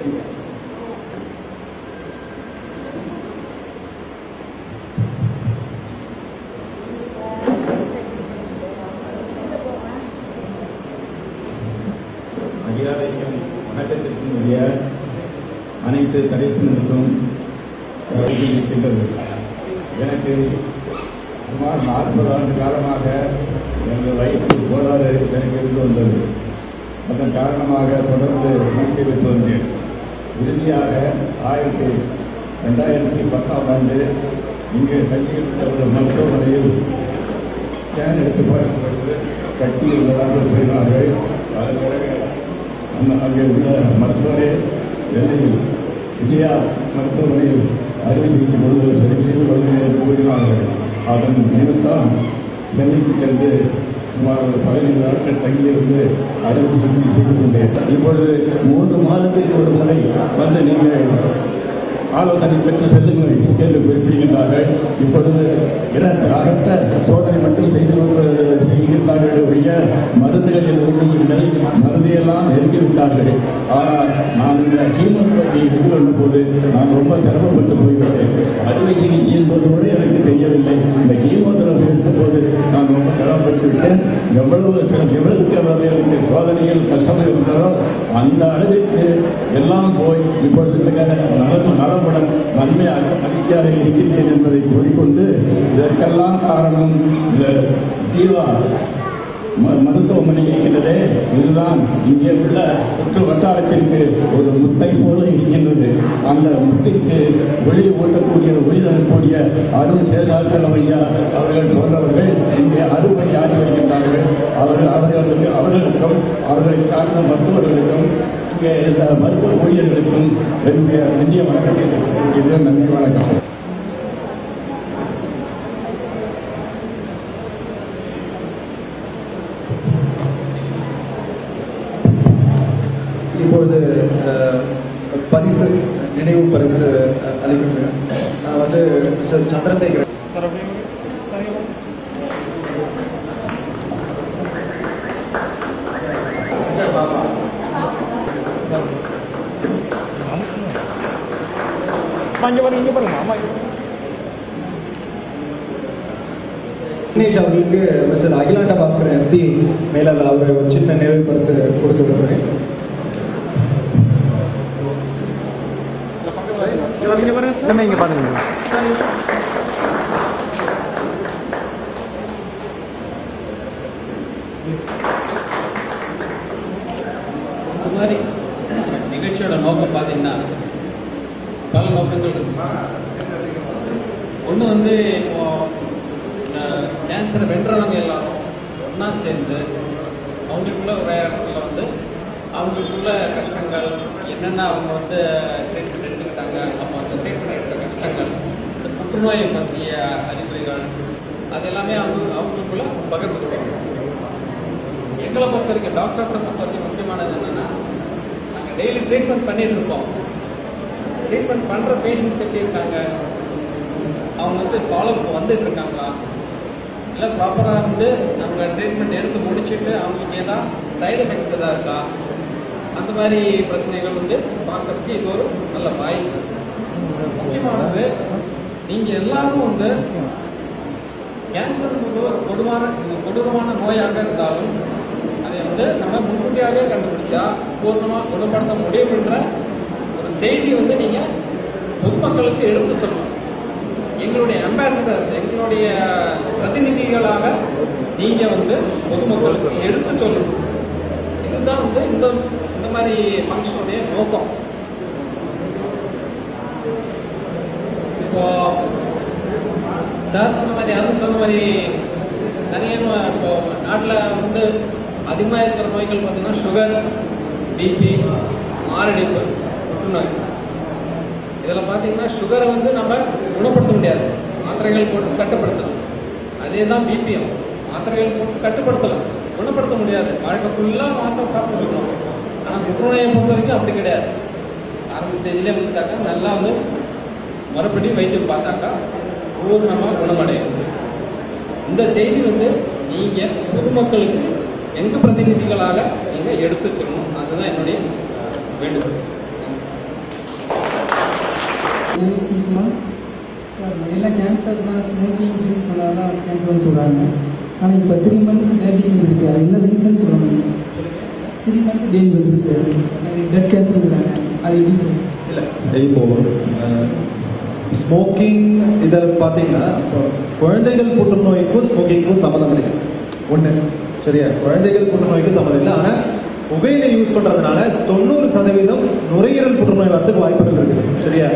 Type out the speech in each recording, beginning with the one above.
அதிகாரிக்கும் வணக்கத்திற்கும் உரிய அனைத்து தலைப்பினருக்கும் இருக்கின்றது. எனக்கு சுமார் 40 ஆண்டு காலமாக எங்கள் வயிற்று கோளாறு எனக்கு இருந்து வந்தது. அதன் காரணமாக தொடர்ந்து சிகிச்சை பெற்று வந்தேன். இறுதியாக 2010ஆம் ஆண்டு இங்கே தங்கியிருந்த ஒரு மருத்துவமனையில் ஸ்கேன் எடுத்து பார்க்கப்பட்டு கட்டி உள்ளதாக கூறினார்கள். அதன் பிறகு அங்கே உள்ள மருத்துவரே டெல்லியில் விஜயா மருத்துவமனையில் அறுவை சிகிச்சை கொள்வது சரி செய்து கொள்வது என்று கூறினார்கள். அதன் நிமித்தம் டெல்லிக்கு சென்று சுமார் 15 நாட்கள் தங்கியிருந்து அறுவை சிகிச்சை செய்து கொண்டேன். இப்பொழுது 3 மாதத்திற்கு ஒரு முறை வந்து நீங்கள் ஆலோசனை பெற்று செல்லுங்கள் என்று குறிப்பிடுகின்றார்கள். இப்பொழுது இரத்த சோதனை மட்டும் செய்கின்றார்கள் ஒழிய மருந்துகள் எதுவும் இல்லை. மருந்தையெல்லாம் நெருங்கிவிட்டார்கள். ஆனால் நான் இந்த கீமோதெரபி எடுத்துக்கொள்ளும் போது நான் ரொம்ப சிரமப்பட்டு போய்விட்டேன். அறுவை சிகிச்சை என்பது கூட எனக்கு தெரியவில்லை. இந்த கீமோதெரபி எடுத்த போது நான் ரொம்ப சிரமப்பட்டு விட்டேன். எவ்வளவுக்கு அவர்களுக்கு சோதனையில் கஷ்டம் இருந்ததோ அந்த அளவிற்கு எல்லாம் போய் இப்பொழுது நலமுடன் நன்மையாக மகிழ்ச்சியாக இருக்கின்றேன் என்பதை கூறிக்கொண்டு இதற்கெல்லாம் காரணம் இந்த ஜீவா மருத்துவமனை இருக்கின்றதே, இதுதான் இங்கே உள்ள சுற்று வட்டாரத்திற்கு ஒரு முத்தை போல இருக்கின்றது. அந்த முத்திற்கு ஒளி ஊட்டக்கூடிய ஒளி தரக்கூடிய அருண் சேஷாச்சலம் ஐயா அவர்கள் போன்றவர்கள் இங்கே அறுவை ஆகி வருகின்றார்கள். அவர்களுக்கும் அவர்களை சார்ந்த மருத்துவர்களுக்கும் இங்கே இந்த மருத்துவ ஊழியர்களுக்கும் என்னுடைய நன்றிய வணக்கத்தை தெரிவிக்கின்றேன். நன்றி, வணக்கம். இப்பொழுது பரிசு நினைவு பரிசு அளிக்கின்றேன். நான் மிஸ்டர் சந்திரசேகரன் தினேஷ் அவர்களுக்கு மிஸ்டர் அகிலாண்ட பாஸ்கர் எஸ்பி மேலாளர் அவர் ஒரு சின்ன நினைவு பரிசு கொடுத்து விடுறேன். இங்க பாருங்க. இந்த மாதிரி நிகழ்ச்சியோட நோக்கம் பார்த்தீங்கன்னா பல நோக்கங்கள் இருக்கு. ஒன்று இப்போ கேன்சரை வென்றவங்க எல்லாரும் ஒன்றா சேர்ந்து அவங்களுக்குள்ள ஒரு இடத்துல அவங்களுக்குள்ள கஷ்டங்கள் என்னென்ன அவங்க ட்ரீட்மெண்ட் எடுத்துக்கிட்டாங்க, அப்போ அந்த ட்ரீட்மெண்ட் எடுத்த கஷ்டங்கள், இந்த புற்றுநோயை பற்றிய அறிகுறிகள் அது எல்லாமே அவங்களுக்குள்ள பகிர்ந்துக்கிட்டோம். எங்களை பொறுத்த வரைக்கும் டாக்டர்ஸை பொறுத்த வரைக்கும் முக்கியமானது என்னென்னா, நாங்கள் டெய்லி ட்ரீட்மெண்ட் பண்ணிட்டு இருப்போம். ட்ரீட்மெண்ட் பண்ணுற பேஷண்ட்ஸ் எப்படி இருக்காங்க, அவங்க ஃபாலோஅப் வந்துட்டு இருக்காங்களா, இல்லை ப்ராப்பராக நம்ம ட்ரீட்மெண்ட் எடுத்து முடிச்சுட்டு அவங்களுக்கு ஏதாவது சைடு எஃபெக்ட்ஸ் எதாவது இருக்கா, அந்த மாதிரி பிரச்சனைகள் பார்க்கறதுக்கு இது ஒரு நல்ல வாய்ப்பு. முக்கியமானது நீங்கள் எல்லாரும் கேன்சர் ஒரு கொடூரமான நோயாக இருந்தாலும் அதை நம்ம முன்கூட்டியாகவே கண்டுபிடிச்சா பூர்ணமாக குணப்படுத்த முடியும்ன்ற ஒரு செய்தி நீங்கள் பொதுமக்களுக்கு எடுத்து சொல்லணும். எங்களுடைய அம்பாசிடர்ஸ், எங்களுடைய பிரதிநிதிகளாக நீங்கள் பொதுமக்களுக்கு எடுத்து சொல்லணும். இதுதான் இந்த மாதிரி ஃபங்க்ஷனுடைய நோக்கம். இப்போ சார் சொன்ன மாதிரி அருண் சொன்ன மாதிரி நிறைய இப்போ நாட்டில் அதிகமாக இருக்கிற நோய்கள் பார்த்தீங்கன்னா சுகர், பிபி, மாரடைப்பு, புற்றுநோய். இதில் பார்த்தீங்கன்னா சுகரை நம்ம குணப்படுத்த முடியாது, மாத்திரைகள் போட்டு கட்டுப்படுத்தலாம். அதே தான் பிபிஎம், மாத்திரைகள் போட்டு கட்டுப்படுத்தலாம், குணப்படுத்த முடியாது. வாழ்க்கை ஃபுல்லாக மாத்திரை சாப்பிட்டுருக்கணும். ஆனால் புற்றுநோயை பொறுத்த வரைக்கும் அப்படி கிடையாது. ஆரம்ப ஸ்டேஜ்லேயே வந்துட்டாக்கா நல்லா மறுபடியும் வைத்தியம் பார்த்தாக்கா பூர்ணமாக குணமடையும். இந்த செய்தி நீங்கள் பொதுமக்களுக்கு எங்கள் பிரதிநிதிகளாக நீங்கள் எடுத்துக்கணும். அதுதான் என்னுடைய வேண்டுகோள். எல்லாம் கேன்சர் தான், ஸ்மோக்கிங் ட்ரிங்க்ஸ் பண்ணால் தான் கேன்சர்னு சொல்கிறாங்க. ஆனால் இப்போ 3 month பேபிக்கு இருக்குது. அது என்ன ரீசன் சொல்லுவாங்க? 3 month பேபி வந்துருச்சு, பிளட் கேன்சருங்கிறாங்க. அது எப்படி சார்? இல்லை, இப்போ ஸ்மோக்கிங் இதில் பார்த்தீங்கன்னா குழந்தைகள் புற்றுநோய்க்கும் ஸ்மோக்கிங்க்கும் சம்மந்தம் இல்லை. ஒன்று சரியா, குழந்தைகள் புற்றுநோய்க்கும் சம்மந்தம் இல்லை. ஆனால் புகையிலை யூஸ் பண்ணுறதுனால 90% நுரையீரல் புற்றுநோய் வரதுக்கு வாய்ப்புகள் இருக்குது. சரியா,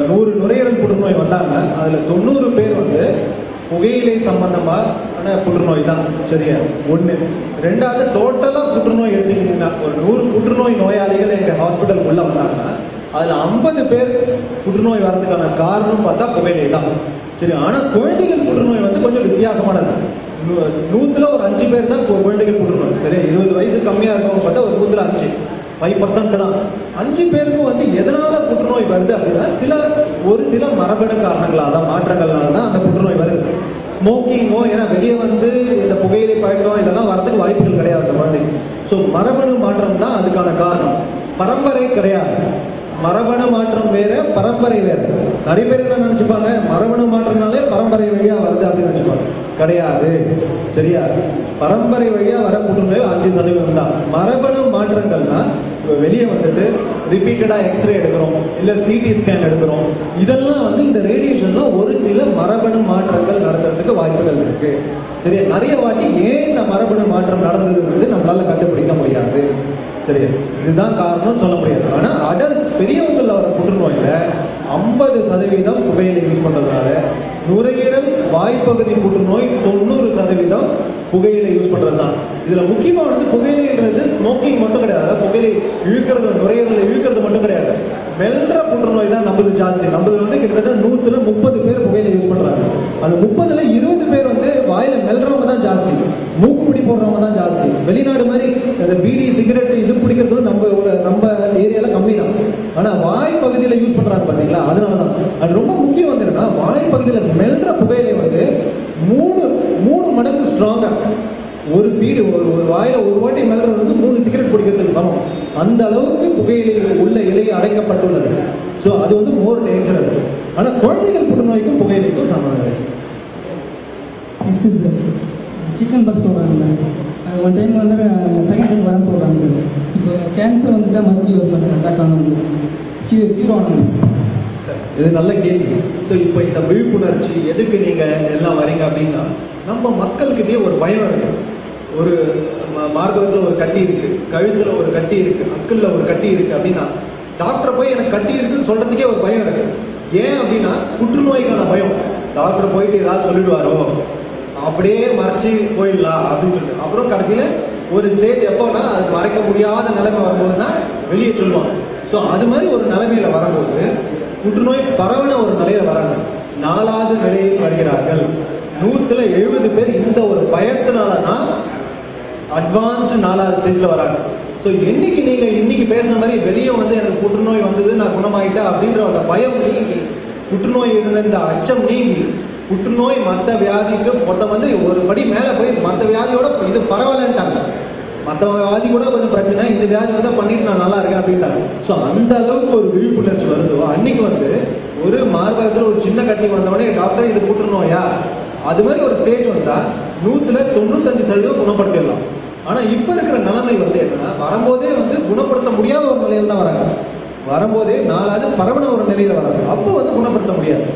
100 நுரையீரல் புற்றுநோய் வந்தாங்க, அதில் 90 பேர் வந்து புகையிலை சம்பந்தமான புற்றுநோய் தான். சரியா, ஒன்று. ரெண்டாவது, டோட்டலாக புற்றுநோய் எடுத்துக்கிட்டீங்கன்னா ஒரு 100 புற்றுநோய் நோயாளிகள் எங்கள் ஹாஸ்பிட்டல் உள்ள வந்தாங்கன்னா அதில் 50 பேர் புற்றுநோய் வரதுக்கான காரணம் பார்த்தா புகையிலை தான். சரி, ஆனால் குழந்தைகள் புற்றுநோய் வந்து கொஞ்சம் வித்தியாசமானது. 100ல் ஒரு 5 பேர் தான் குழந்தைகள் புற்றுநோய். சரி, 20 வயசு கம்மியாக இருக்கவங்க பார்த்தா ஒரு 100ல் 5% தான். 5 பேருக்கும் வந்து எதனால புற்றுநோய் வருது அப்படின்னா ஒரு சில மரபணு காரணங்களால தான், மாற்றங்கள்னால தான் அந்த புற்றுநோய் வருது. ஸ்மோக்கிங்கோ, ஏன்னா வெளியே வந்து இந்த புகையிலை பழக்கம் இதெல்லாம் வரதுக்கு வாய்ப்புகள் கிடையாது அந்த குழந்தைக்கு. ஸோ மரபணு மாற்றம் தான் அதுக்கான காரணம், பரம்பரை கிடையாது. மரபணு மாற்றம் வேற, பரம்பரை வேற. நிறைய பேர் என்ன நினைச்சுப்பாங்க, மரபணு மாற்றம்னாலே பரம்பரை வழியா வருது அப்படின்னு நினைச்சுப்பாங்க. கிடையாது. சரியா, பரம்பரை வழியா வர புற்றுநோய் 5% தான். மரபணு மாற்றங்கள்னா வெளியே வந்துட்டு ரிப்பீட்டடா எக்ஸ்ரே எடுக்கிறோம், இல்ல சிடி ஸ்கேன் எடுக்கிறோம், இதெல்லாம் வந்து இந்த ரேடியேஷன்ல ஒரு சில மரபணு மாற்றங்கள் நடத்துறதுக்கு வாய்ப்புகள் இருக்கு. சரியா, நிறைய வாட்டி ஏன் இந்த மரபணு மாற்றம் நடந்தது வந்து நம்மளால கண்டுபிடிக்க முடியாது. சரியா, இதுதான் காரணம் சொல்ல முடியாது. ஆனா அடல்ட் பெரியவங்கள்ல வர புற்றுநோயில 50% புகையிலை யூஸ் பண்றதுனால, நுரையீரல் வாய்ப்பகுதி புற்றுநோய் 90% புகையிலை யூஸ் பண்றது தான். இதுல முக்கியமா வந்து புகையிலைன்றது ஸ்மோக்கிங் மட்டும் கிடையாது, புகையிலை இழுக்கிறது, நுரையீரல் இழுக்கிறது மட்டும் கிடையாது. மெல்ற புற்றுநோய் தான் நம்மது ஜாஸ்தி. நம்மது வந்து கிட்டத்தட்ட 100ல் 30 பேர் புகையிலை யூஸ் பண்றாங்க. அந்த 30ல் 20 பேர் வந்து வாயில மெல்றவங்க தான் ஜாஸ்தி, மூக்குப்பிடி போடுறவங்க தான் ஜாஸ்தி. வெளிநாடு மாதிரி அந்த பீடி சிகரெட் இது பிடிக்கிறது நம்ம ஏரியால கம்மி தான். ஆனா வாய் பகுதியில யூஸ் பண்றாங்க பாத்தீங்களா, அதனாலதான். அது ரொம்ப முக்கியம் வந்து என்னன்னா, வாய் பகுதியில மெல்ற புகையிலை வந்து 3 மடங்கு ஸ்ட்ராங்கா. ஒரு பீடி ஒரு வாயில ஒரு வாட்டி மெல்றது வந்து 3 சிகரெட் பிடிக்கிறதுக்கு சமம். அந்த அளவுக்கு புகையிலை உள்ள இலை அடைக்கப்பட்டுள்ளது. ஸோ அது வந்து மோர் டேஞ்சரஸ். ஆனா குழந்தைகள் புற்றுநோய்க்கும் புகையிலைக்கும் சம்பந்தம். நெக்ஸ்ட் சிக்கன் பாக்ஸ் சொல்றாங்க. அது ஒன் டைம் வந்து செகண்ட் டைம் வரேன்னு சொல்றாங்க சார். இப்போ கேன்சர் வந்துட்டா மறுபடியும் வருமா சார்? அட்டாக் ஆனது ஹீரோ ஆனது. இது நல்ல கேள்வி. ஸோ இப்போ இந்த விழிப்புணர்ச்சி எதுக்கு நீங்க எல்லாம் வரீங்க அப்படின்னா, நம்ம மக்கள்கிட்டயே ஒரு பயம் இருக்கு. ஒரு மார்பகத்தில் ஒரு கட்டி இருக்கு, கழுத்துல ஒரு கட்டி இருக்கு, அக்கல்ல ஒரு கட்டி இருக்கு அப்படின்னா டாக்டர் போய் எனக்கு கட்டி இருக்குன்னு சொல்றதுக்கே ஒரு பயம் இருக்கு. ஏன் அப்படின்னா புற்றுநோய்க்கான பயம். டாக்டர் போயிட்டு ஏதாவது சொல்லிடுவாரோ, அப்படியே மறைச்சி போயிடலாம் அப்படின்னு சொல்லிட்டு, அப்புறம் கடைசியில ஒரு ஸ்டேஜ் எப்போனா அது மறைக்க முடியாத நிலைமை வரும்போதுன்னா வெளியே சொல்லுவாங்க. ஸோ அது மாதிரி ஒரு நிலைமையில வரும்போது புற்றுநோய் பரவன ஒரு நிலையில வராங்க, 4வது நிலையில் வருகிறார்கள். 100ல் 70 பேர் இந்த ஒரு பயத்தினாலதான் அட்வான்ஸ்டு 4வது ஸ்டேஜ்ல வராங்க. ஸோ நீங்க இன்னைக்கு பேசுற மாதிரி வெளியே வந்து எனக்கு புற்றுநோய் வந்தது, நான் குணமாயிட்டேன் அப்படின்ற அந்த பயம் நீங்கி, புற்றுநோய் இருந்த இந்த அச்சம் நீங்கி, புற்றுநோய் மற்ற வியாதிக்கு மொத்தம் வந்து ஒரு படி மேல போய் மற்ற வியாதியோட இது பரவலன்ட்டாங்க. மற்ற வியாதி கூட கொஞ்சம் பிரச்சனை, இந்த வியாதி வந்து பண்ணிட்டு நான் நல்லா இருக்கேன் அப்படின்ட்டாங்க. ஸோ அந்த அளவுக்கு ஒரு விழிப்புணர்ச்சி வருதோ அன்னைக்கு வந்து ஒரு மார்பகத்தில் ஒரு சின்ன கட்டி வந்தவொடனே டாக்டர் இது புற்றுநோயா, அது மாதிரி ஒரு ஸ்டேஜ் வந்தா 100ல் 95% குணப்படுத்திடலாம். ஆனா இப்ப இருக்கிற நிலைமை வந்து என்னன்னா, வரும்போதே வந்து குணப்படுத்த முடியாத ஒரு நிலையில தான் வராங்க. வரும்போதே 4வது பரவன ஒரு நிலையில வராங்க. அப்போ வந்து குணப்படுத்த முடியாது.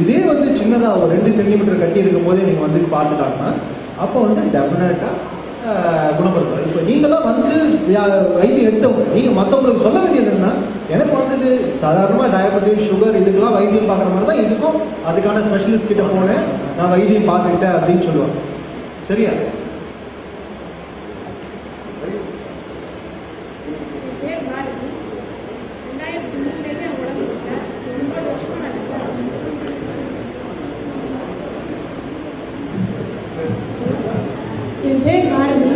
இதே வந்து சின்னதா ஒரு 2 சென்டிமீட்டர் கட்டி இருக்கும் போதே நீங்க வந்து பார்த்துட்டாங்கன்னா அப்போ வந்து டெஃபினட்டா குணப்படுத்தலாம். இப்போ நீங்களாம் வந்து வைத்தியம் எடுத்தவங்க, நீங்க மற்றவங்களுக்கு சொல்ல வேண்டியது என்ன, எனக்கு வந்தது சாதாரணமா டயபெட்டிஸ், சுகர், இதுக்கெல்லாம் வைத்தியம் பார்க்குற மாதிரி தான் இதுக்கும் அதுக்கான ஸ்பெஷலிஸ்ட் கிட்ட போனேன், நான் வைத்தியம் பார்த்துக்கிட்டேன் அப்படின்னு சொல்லுவாங்க. சரியா? என் பேர் பாரதி.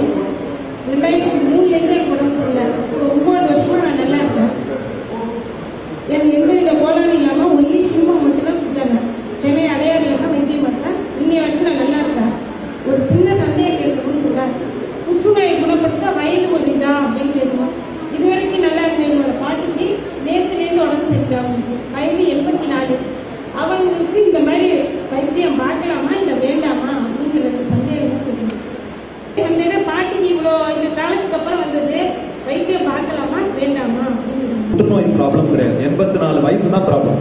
2003 உடம்பு இல்லை. 9 வருஷமா நான் நல்லா இருக்கேன். எனக்கு எந்தவித கோளாறு இல்லாமல் ஒல்லி சினிமா மட்டும்தான் கொடுத்தாங்க. சென்னை அடையாறுல தான் வைத்தியம் பார்த்தேன். இன்னைய வரைக்கும் நான் நல்லா இருக்கேன். ஒரு சின்ன சந்தேகம் புற்றுநோய் ப்ராப்ளம் கிடையாது. 84 வயசு தான் ப்ராப்ளம்.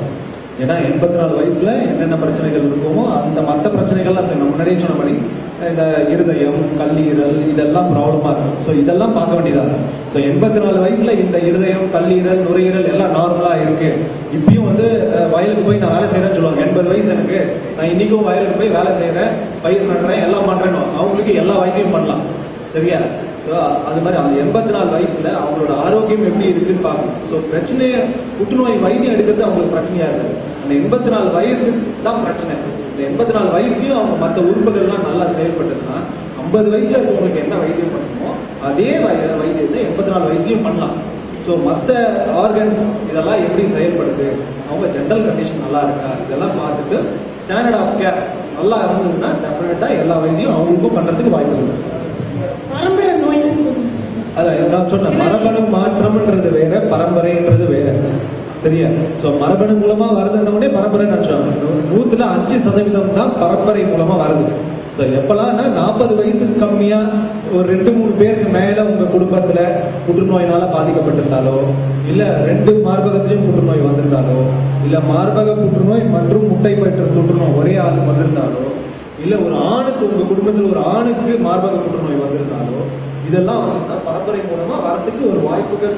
ஏன்னா 84 வயசுல என்னென்ன பிரச்சனைகள் இருக்குமோ அந்த மற்ற பிரச்சனைகள்லாம் நம்ம முன்னாடியே சொன்ன மாதிரி இந்த இருதயம், கல்லீரல் இதெல்லாம் ப்ராப்ளமா இருக்கும். ஸோ இதெல்லாம் பார்க்க வேண்டியதா இருக்கும். ஸோ 84 வயசுல இந்த இருதயம், கல்லீரல், நுரையீரல் எல்லாம் நார்மலா இருக்கு. இப்பயும் வந்து வயலுக்கு போய் நான் வேலை செய்யறேன்னு சொல்லுவாங்க. 80 வயசு எனக்கு, நான் இன்னைக்கும் வயலுக்கு போய் வேலை செய்யறேன், பயிர் நடுறேன், எல்லாம் பண்றேன்னு அவங்களுக்கு எல்லா வைத்தியம் பண்ணலாம். சரியா? அது மாதிரி அந்த 84 வயசுல அவங்களோட ஆரோக்கியம் எப்படி இருக்குன்னு பார்க்கணும். ஸோ பிரச்சனையை புற்றுநோய் வைத்தியம் எடுக்கிறது அவங்களுக்கு பிரச்சனையா இருக்கு. அந்த 84 வயசு தான் பிரச்சனை. இந்த 84 வயசுலயும் அவங்க மற்ற உறுப்புகள்லாம் நல்லா செயல்பட்டுன்னா 50 வயசுல இருக்கவங்களுக்கு என்ன வைத்தியம் பண்ணணுமோ அதே வைத்தியத்தை 84 வயசுலயும் பண்ணலாம். ஸோ மற்ற ஆர்கன்ஸ் இதெல்லாம் எப்படி செயல்படுது, அவங்க ஜென்ரல் கண்டிஷன் நல்லா இருக்கா, இதெல்லாம் பார்த்துட்டு ஸ்டாண்டர்ட் ஆஃப் கேர் நல்லா இருந்ததுன்னா டெஃபினட்டா எல்லா வைத்தியம் அவங்களுக்கும் பண்றதுக்கு வாய்ப்பு இருக்கு. பரம்பரை நோய் அதான் நான் சொன்னேன், மரபணு மாற்றம்ன்றது வேற, பரம்பரைன்றது வேற. சரியா? சோ மரபணு மூலமா வருதுன்னே பரம்பரை நினைச்சாங்க. 100% தான் பரம்பரை மூலமா வருது. ஸோ எப்பெல்லாம் 40 வயசுக்கு கம்மியா ஒரு 2-3 பேருக்கு மேல உங்க குடும்பத்துல புற்றுநோயினால பாதிக்கப்பட்டிருந்தாலோ, இல்ல 2 மார்பகத்திலையும் புற்றுநோய் வந்திருந்தாலோ, இல்ல மார்பக புற்றுநோய் மற்றும் முட்டை பற்று புற்றுநோய் ஒரே ஆளுக்கு வந்திருந்தாலோ, இல்ல ஒரு ஆணுக்கு உங்க குடும்பத்தில் ஒரு ஆணுக்கு மார்பக புற்றுநோய் வந்திருந்தாலோ, இதெல்லாம் வந்து பரம்பரை மூலமா வரத்துக்கு ஒரு வாய்ப்புகள்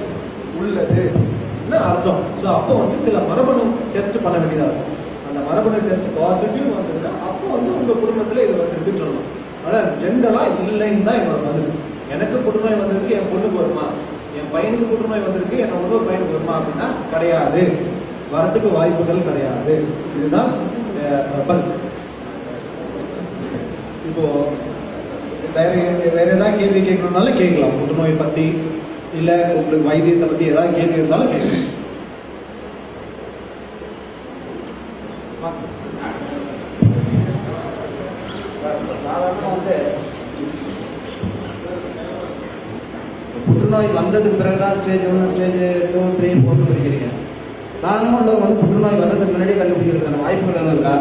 உள்ளது அர்த்தம். ஸோ அப்போ வந்து சில மரபணு டெஸ்ட் பண்ண வேண்டியதா இருக்கும். அந்த மரபணு டெஸ்ட் பாசிட்டிவ் வந்ததுன்னா அப்போ வந்து உங்க குடும்பத்துல இது வந்துருக்குன்னு சொல்லணும். ஆனா ஜென்ரலா இல்லைன்னு தான் என்னோட பதில். எனக்கு புற்றுநோய் வந்திருக்கு, என் பொண்ணுக்கு வருமா, என் பையனுக்கு புற்றுநோய் வந்திருக்கு, என் இன்னொரு பையனுக்கு வருமா அப்படின்னா கிடையாது, வரத்துக்கு வாய்ப்புகள் கிடையாது. இதுதான் பதில். இப்போ வேற ஏதாவது கேள்வி கேட்கணும்னாலும் கேட்கலாம். புற்றுநோய் பத்தி இல்ல உங்களுக்கு வைத்தியத்தை பத்தி ஏதாவது கேள்வி இருந்தாலும் கேட்கலாம். சாதாரணமா வந்து புற்றுநோய் வந்ததுக்கு பிறகுதான் ஸ்டேஜ் 1, ஸ்டேஜ் 2, 3, 4 பிரிக்கிறீங்க. சாதாரணமா உள்ளவங்க வந்து புற்றுநோய் வந்ததுக்கு முன்னாடி கண்டுபிடிக்கிறதுக்கான வாய்ப்புகள் எதுவும் இருக்கா?